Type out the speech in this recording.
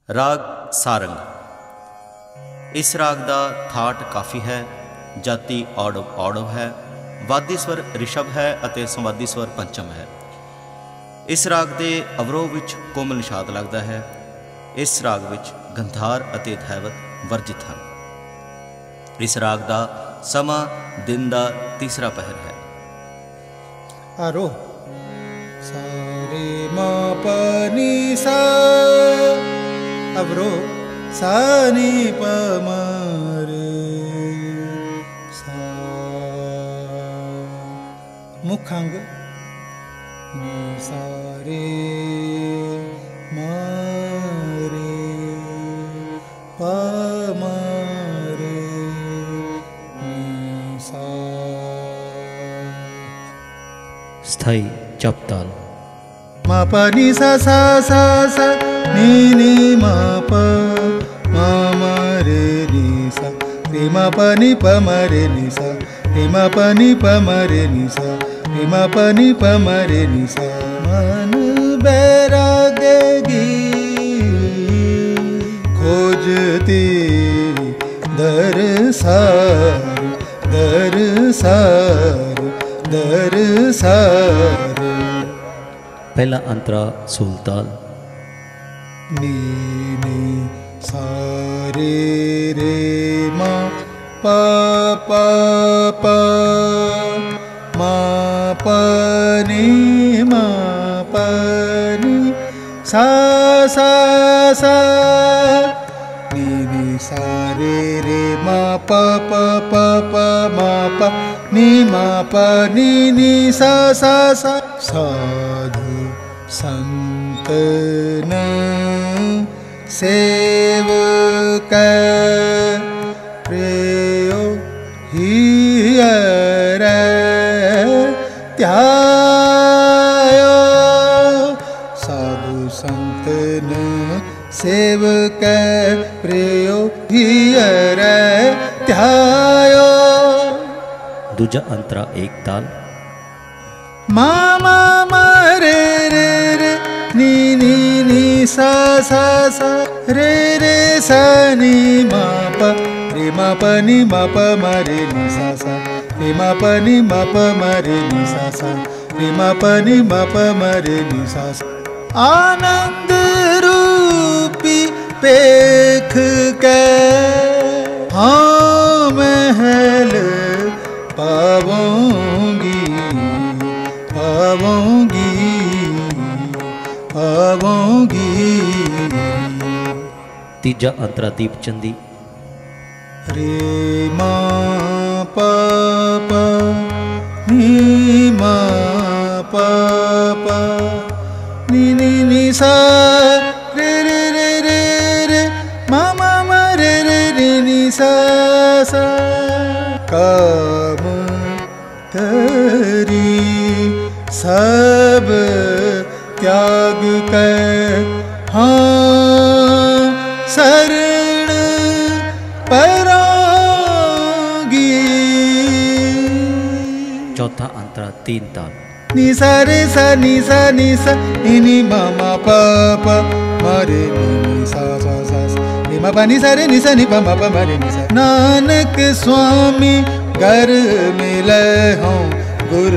राग सारंग। इस राग का थाट काफ़ी है, जाति औड़व औड़व है, वादी स्वर ऋषभ है अते संवादी स्वर पंचम है। इस राग के अवरोह विच कोमल निषाद लगता है। इस राग विच गंधार अते धैवत वर्जित हैं। इस राग का समा दिन का तीसरा पहर है। आरोह सा रे मा पा नी सा, अवरोह सा नी प म रे सा, मुखांग नी सा रे मा रे प म रे नी सा। स्थाई जप ताल। मा प नी सा सा सा सा नी नी मा प म म रे नी सा, रे मा प नी प म रे नी सा, रे मा प नी प म रे नी सा, रे मा प नी प म रे नी सा। मन बैरागी खोजती दरसार दरसार दरसार। पहला अंतरा सुलताल। नी नी सा रे रे मा पा पा पा मा पा नी मा पा नी सा सा सा, नी नी सा रे रे मा पा पा पा पा मा पा नी मा पा नी नी सा सा सा। साधु संतन सेवक प्रेयो हियर त्यायो, साधु संतन सेवक प्रेयो हियर त्यायो। दूजा अंतरा एक ताल। मा मा मा रे रे रे नी नी नी सा सा सा, रे रे सा नी मा प, रे मा प नी मा प म रे नी सा सा, रे मा प नी मा प म रे नी सा सा, रे मा प नी मा प म रे नी सा सा। आनंद रूपी पेख के हाँ महल पावोंगी पावोंगी पावोंगी। तीजा अंतरा दीप चंदी। रे मा पा पा नी मा पा पा नी नी नी सा, रे रे रे रे रे मा मा मा रे रे रे नी सा सा। काम तरी सब त्याग कर हाँ शरण परागी। चौथा अंतरा तीन ताल। नी सा रे सा नी सा नी सा, नी नी मा मा पा पा मा रे नी नी सा सा सा सा, नी मा पा नी सा रे नी सा नी पा मा पा मा रे नी सा। नानक स्वामी घर मिले हों गुर